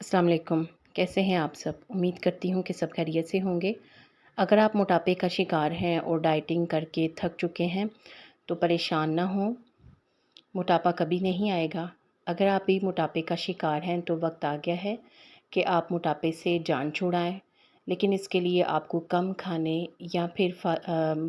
अस्सलाम वालेकुम। कैसे हैं आप सब? उम्मीद करती हूँ कि सब खैरियत से होंगे। अगर आप मोटापे का शिकार हैं और डाइटिंग करके थक चुके हैं, तो परेशान ना हों, मोटापा कभी नहीं आएगा। अगर आप भी मोटापे का शिकार हैं, तो वक़्त आ गया है कि आप मोटापे से जान छुड़ाएँ। लेकिन इसके लिए आपको कम खाने या फिर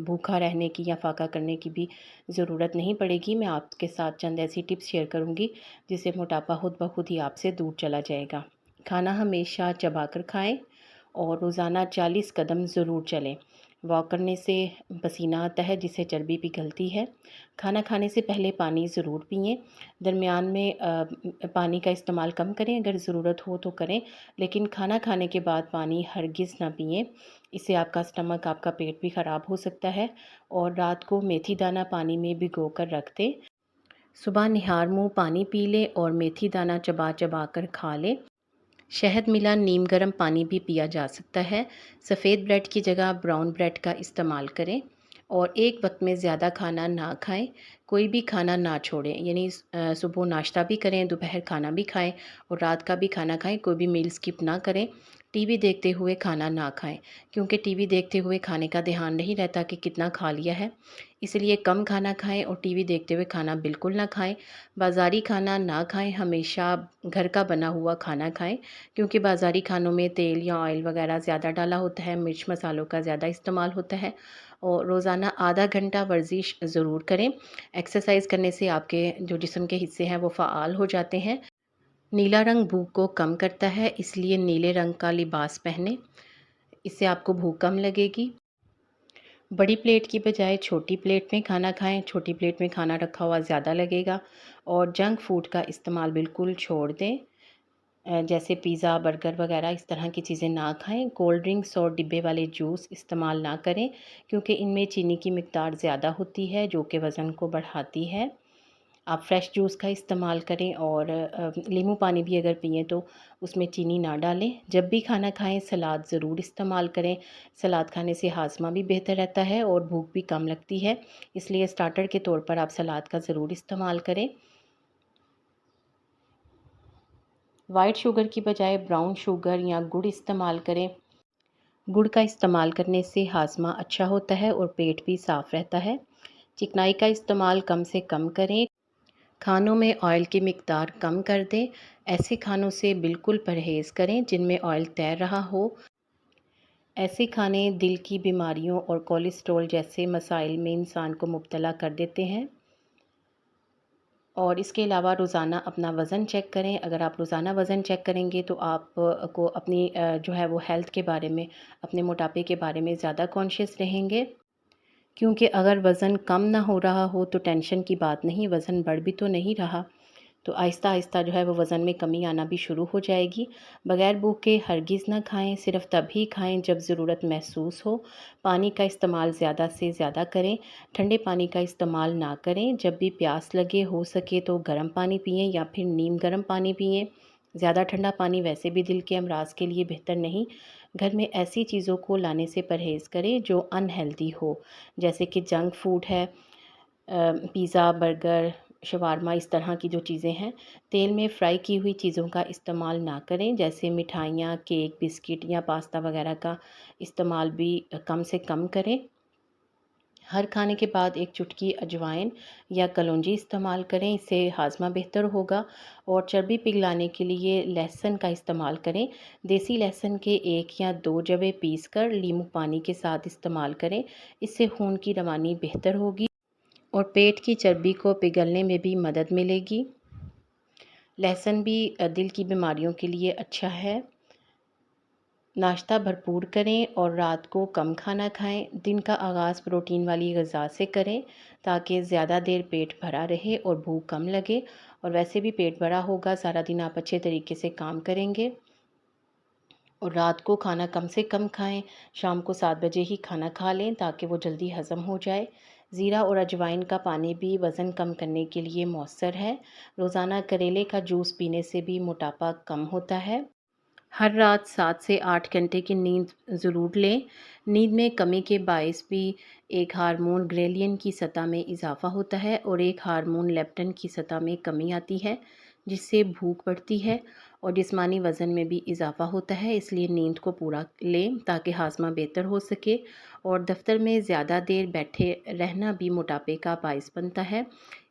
भूखा रहने की या फ़ाका करने की भी ज़रूरत नहीं पड़ेगी। मैं आपके साथ चंद ऐसी टिप्स शेयर करूँगी, जिससे मोटापा खुद ब खुद ही आपसे दूर चला जाएगा। खाना हमेशा चबाकर खाएँ और रोज़ाना 40 कदम ज़रूर चलें। वॉक करने से पसीना आता है, जिससे चर्बी पिघलती है। खाना खाने से पहले पानी ज़रूर पिएँ। दरमियान में पानी का इस्तेमाल कम करें, अगर ज़रूरत हो तो करें, लेकिन खाना खाने के बाद पानी हरगिज़ ना पिएँ। इससे आपका स्टमक, आपका पेट भी ख़राब हो सकता है। और रात को मेथी दाना पानी में भिगो कर रख दें। सुबह निहार मुँह पानी पी लें और मेथी दाना चबा चबा कर खा लें। शहद मिला नीम गर्म पानी भी पिया जा सकता है। सफ़ेद ब्रेड की जगह ब्राउन ब्रेड का इस्तेमाल करें और एक वक्त में ज़्यादा खाना ना खाएं। कोई भी खाना ना छोड़ें, यानी सुबह नाश्ता भी करें, दोपहर खाना भी खाएं और रात का भी खाना खाएं। कोई भी मील स्किप ना करें। टीवी देखते हुए खाना ना खाएं, क्योंकि टीवी देखते हुए खाने का ध्यान नहीं रहता कि कितना खा लिया है। इसलिए कम खाना खाएं और टीवी देखते हुए खाना बिल्कुल ना खाएं। बाज़ारी खाना ना खाएं, हमेशा घर का बना हुआ खाना खाएं, क्योंकि बाज़ारी खानों में तेल या ऑयल वगैरह ज़्यादा डाला होता है, मिर्च मसालों का ज़्यादा इस्तेमाल होता है। और रोज़ाना आधा घंटा वर्जिश ज़रूर करें। एक्सरसाइज करने से आपके जो जिस्म के हिस्से हैं वो फ़ाल हो जाते हैं। नीला रंग भूख को कम करता है, इसलिए नीले रंग का लिबास पहनें। इससे आपको भूख कम लगेगी। बड़ी प्लेट की बजाय छोटी प्लेट में खाना खाएं। छोटी प्लेट में खाना रखा हुआ ज़्यादा लगेगा। और जंक फूड का इस्तेमाल बिल्कुल छोड़ दें। जैसे पिज़्ज़ा, बर्गर वगैरह इस तरह की चीज़ें ना खाएं। कोल्ड ड्रिंक्स और डिब्बे वाले जूस इस्तेमाल ना करें, क्योंकि इनमें चीनी की मिक़दार ज़्यादा होती है, जो कि वज़न को बढ़ाती है। आप फ्रेश जूस का इस्तेमाल करें और नींबू पानी भी अगर पिएँ तो उसमें चीनी ना डालें। जब भी खाना खाएं, सलाद ज़रूर इस्तेमाल करें। सलाद खाने से हाज़मा भी बेहतर रहता है और भूख भी कम लगती है, इसलिए स्टार्टर के तौर पर आप सलाद का ज़रूर इस्तेमाल करें। वाइट शुगर की बजाय ब्राउन शुगर या गुड़ इस्तेमाल करें। गुड़ का इस्तेमाल करने से हाजमा अच्छा होता है और पेट भी साफ़ रहता है। चिकनाई का इस्तेमाल कम से कम करें। खानों में ऑयल की मिकदार कम कर दें। ऐसे खानों से बिल्कुल परहेज़ करें जिनमें ऑयल तैर रहा हो। ऐसे खाने दिल की बीमारियों और कोलेस्ट्रॉल जैसे मसाइल में इंसान को मुब्तला कर देते हैं। और इसके अलावा रोज़ाना अपना वज़न चेक करें। अगर आप रोज़ाना वज़न चेक करेंगे तो आप को अपनी जो है वो हेल्थ के बारे में, अपने मोटापे के बारे में ज़्यादा कॉन्शियस रहेंगे। क्योंकि अगर वज़न कम ना हो रहा हो तो टेंशन की बात नहीं, वज़न बढ़ भी तो नहीं रहा। तो आहिस्ता-आहिस्ता जो है वो वज़न में कमी आना भी शुरू हो जाएगी। बग़ैर भूख के हरगिज़ ना खाएँ, सिर्फ़ तभी खाएँ जब ज़रूरत महसूस हो। पानी का इस्तेमाल ज़्यादा से ज़्यादा करें। ठंडे पानी का इस्तेमाल ना करें। जब भी प्यास लगे, हो सके तो गर्म पानी पिएँ या फिर नीम गर्म पानी पिएँ। ज़्यादा ठंडा पानी वैसे भी दिल के अमराज़ के लिए बेहतर नहीं। घर में ऐसी चीज़ों को लाने से परहेज़ करें जो अनहेल्दी हो, जैसे कि जंक फूड है, पिज़्ज़ा, बर्गर, शवारमा, इस तरह की जो चीज़ें हैं। तेल में फ्राई की हुई चीज़ों का इस्तेमाल ना करें, जैसे मिठाइयाँ, केक, बिस्किट या पास्ता वगैरह का इस्तेमाल भी कम से कम करें। हर खाने के बाद एक चुटकी अजवाइन या कलौंजी इस्तेमाल करें, इससे हाजमा बेहतर होगा। और चर्बी पिघलाने के लिए लहसुन का इस्तेमाल करें। देसी लहसुन के 1 या 2 जवे पीस कर नींबू पानी के साथ इस्तेमाल करें। इससे खून की रवानी बेहतर होगी और पेट की चर्बी को पिघलने में भी मदद मिलेगी। लहसुन भी दिल की बीमारियों के लिए अच्छा है। नाश्ता भरपूर करें और रात को कम खाना खाएं। दिन का आगाज़ प्रोटीन वाली ग़िज़ा से करें, ताकि ज़्यादा देर पेट भरा रहे और भूख कम लगे। और वैसे भी पेट भरा होगा, सारा दिन आप अच्छे तरीके से काम करेंगे। और रात को खाना कम से कम खाएं। शाम को 7 बजे ही खाना खा लें, ताकि वो जल्दी हज़म हो जाए। ज़ीरा और अजवाइन का पानी भी वज़न कम करने के लिए मौसर है। रोज़ाना करेले का जूस पीने से भी मोटापा कम होता है। हर रात 7 से 8 घंटे की नींद ज़रूर लें। नींद में कमी के बायस भी एक हार्मोन ग्रेलियन की सतह में इज़ाफ़ा होता है और एक हार्मोन लेप्टिन की सतह में कमी आती है, जिससे भूख बढ़ती है और जिस्मानी वज़न में भी इजाफ़ा होता है। इसलिए नींद को पूरा लें ताकि हाज़मा बेहतर हो सके। और दफ्तर में ज़्यादा देर बैठे रहना भी मोटापे का बायस बनता है।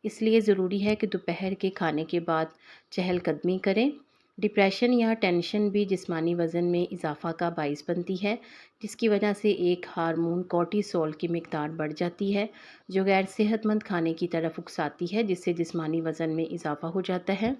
इसलिए ज़रूरी है कि दोपहर के खाने के बाद चहलकदमी करें। डिप्रेशन या टेंशन भी जिस्मानी वज़न में इजाफ़ा का बायस बनती है, जिसकी वजह से एक हार्मोन कॉर्टिसोल की मिकदार बढ़ जाती है, जो गैर सेहतमंद खाने की तरफ उकसाती है, जिससे जिस्मानी वज़न में इजाफ़ा हो जाता है।